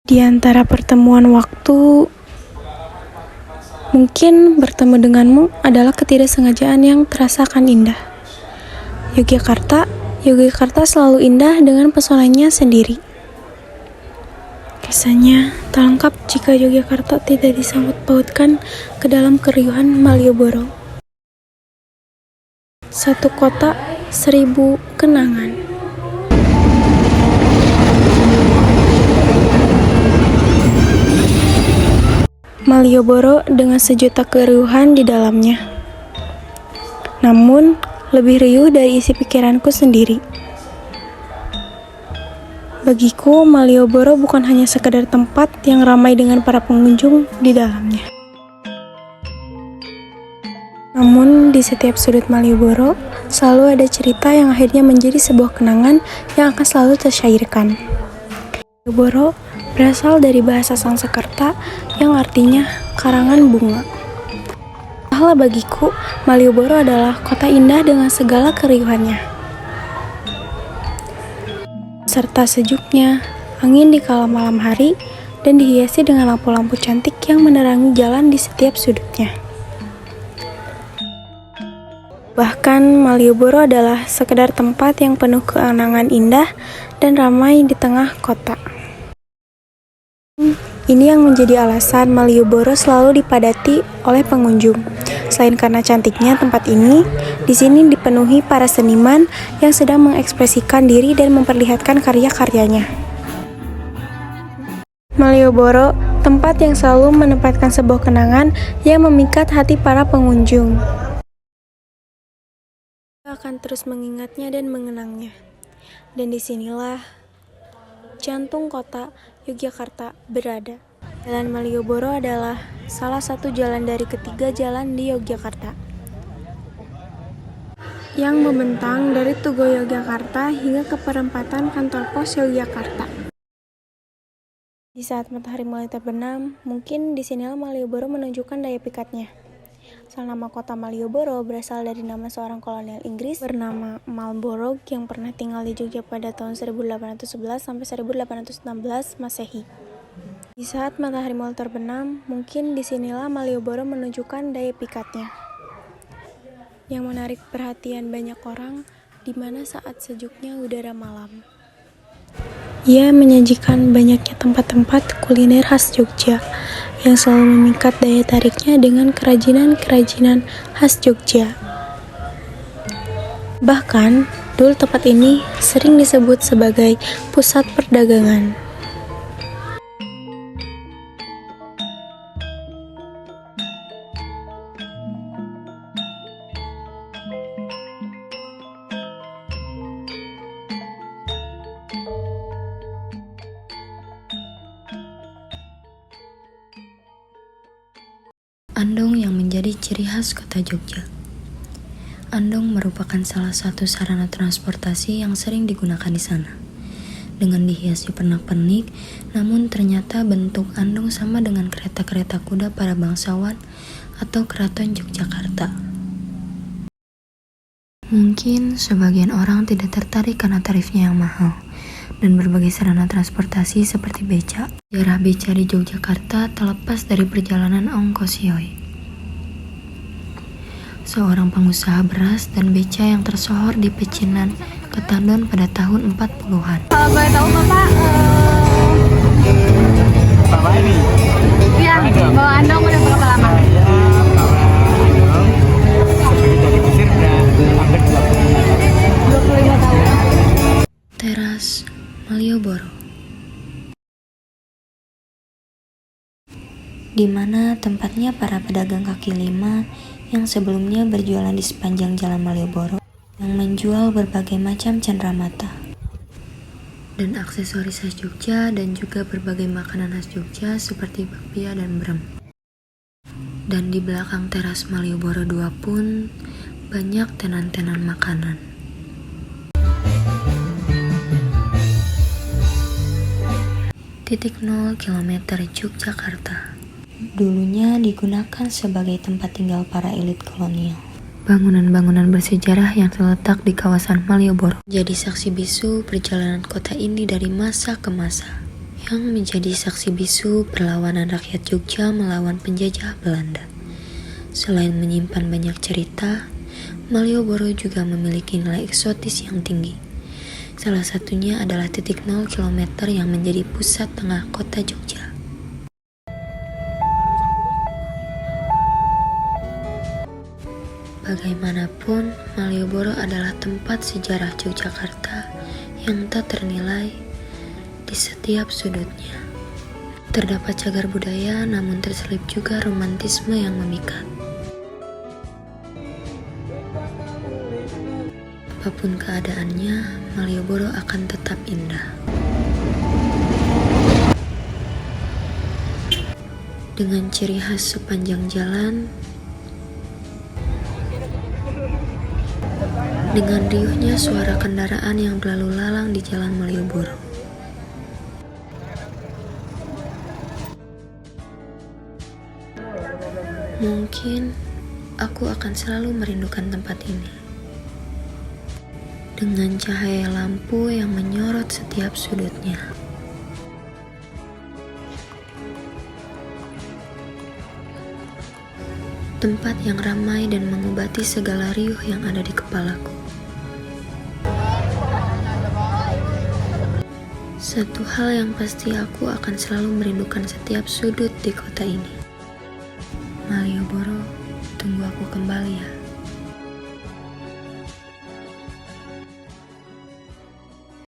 Di antara pertemuan waktu, mungkin bertemu denganmu adalah ketidaksengajaan yang terasakan indah. Yogyakarta selalu indah dengan pesonanya sendiri. Rasanya tak lengkap jika Yogyakarta tidak disangkut pautkan ke dalam keriuhan Malioboro. Satu kota, 1000 kenangan. Malioboro dengan sejuta keriuhan di dalamnya. Namun, lebih riuh dari isi pikiranku sendiri. Bagiku, Malioboro bukan hanya sekedar tempat yang ramai dengan para pengunjung di dalamnya. Namun, di setiap sudut Malioboro, selalu ada cerita yang akhirnya menjadi sebuah kenangan yang akan selalu tersyairkan. Malioboro berasal dari bahasa Sanskerta yang artinya karangan bunga. Entahlah bagiku, Malioboro adalah kota indah dengan segala keriuhannya. Serta sejuknya, angin di kala malam hari, dan dihiasi dengan lampu-lampu cantik yang menerangi jalan di setiap sudutnya. Bahkan, Malioboro adalah sekedar tempat yang penuh kenangan indah dan ramai di tengah kota. Ini yang menjadi alasan Malioboro selalu dipadati oleh pengunjung. Selain karena cantiknya tempat ini, di sini dipenuhi para seniman yang sedang mengekspresikan diri dan memperlihatkan karya-karyanya. Malioboro, tempat yang selalu menempatkan sebuah kenangan yang memikat hati para pengunjung. Kita akan terus mengingatnya dan mengenangnya. Dan disinilah jantung kota Yogyakarta berada. Jalan Malioboro adalah salah satu jalan dari ketiga jalan di Yogyakarta yang membentang dari Tugu Yogyakarta hingga ke perempatan kantor pos Yogyakarta. Di saat matahari mulai terbenam, mungkin disinilah Malioboro menunjukkan daya pikatnya. Asal nama kota Malioboro berasal dari nama seorang kolonial Inggris bernama Marlborough yang pernah tinggal di Jogja pada tahun 1811 sampai 1816 Masehi. Di saat matahari mulai terbenam, mungkin disinilah Malioboro menunjukkan daya pikatnya. Yang menarik perhatian banyak orang, di mana saat sejuknya udara malam. Ia menyajikan banyaknya tempat-tempat kuliner khas Jogja, yang selalu memikat daya tariknya dengan kerajinan-kerajinan khas Jogja. Bahkan, dulu tempat ini sering disebut sebagai pusat perdagangan. Andong yang menjadi ciri khas kota Jogja. Andong merupakan salah satu sarana transportasi yang sering digunakan di sana. Dengan dihiasi pernak-pernik, namun ternyata bentuk andong sama dengan kereta-kereta kuda para bangsawan atau keraton Yogyakarta. Mungkin sebagian orang tidak tertarik karena tarifnya yang mahal dan berbagai sarana transportasi seperti beca. Sejarah beca di Yogyakarta terlepas dari perjalanan ongkos Yoi, seorang pengusaha beras dan beca yang tersohor di pecinan Ketandon pada tahun 40-an. Kalau boleh tahu Bapak ini? Iya, bawa andong udah berapa lama? Bawa andong sebelum jadi kusir udah hampir 25 tahun. Teras Malioboro, di mana tempatnya para pedagang kaki lima yang sebelumnya berjualan di sepanjang jalan Malioboro, yang menjual berbagai macam cenderamata dan aksesoris khas Jogja dan juga berbagai makanan khas Jogja seperti bakpia dan brem. Dan di belakang teras Malioboro 2 pun banyak tenan-tenan makanan. Titik 0 km Yogyakarta dulunya digunakan sebagai tempat tinggal para elit kolonial. Bangunan-bangunan bersejarah yang terletak di kawasan Malioboro jadi saksi bisu perjalanan kota ini dari masa ke masa. yang menjadi saksi bisu perlawanan rakyat Jogja melawan penjajah Belanda. Selain menyimpan banyak cerita, Malioboro juga memiliki nilai eksotis yang tinggi. Salah satunya adalah titik 0 km yang menjadi pusat tengah kota Jogja. Bagaimanapun, Malioboro adalah tempat sejarah Yogyakarta yang tak ternilai di setiap sudutnya. Terdapat cagar budaya, namun terselip juga romantisme yang memikat. Apapun keadaannya, Malioboro akan tetap indah. Dengan ciri khas sepanjang jalan, dengan riuhnya suara kendaraan yang berlalu lalang di jalan Malioboro. Mungkin aku akan selalu merindukan tempat ini. Dengan cahaya lampu yang menyorot setiap sudutnya. Tempat yang ramai dan mengobati segala riuh yang ada di kepalaku. Satu hal yang pasti, aku akan selalu merindukan setiap sudut di kota ini. Malioboro, tunggu aku kembali ya.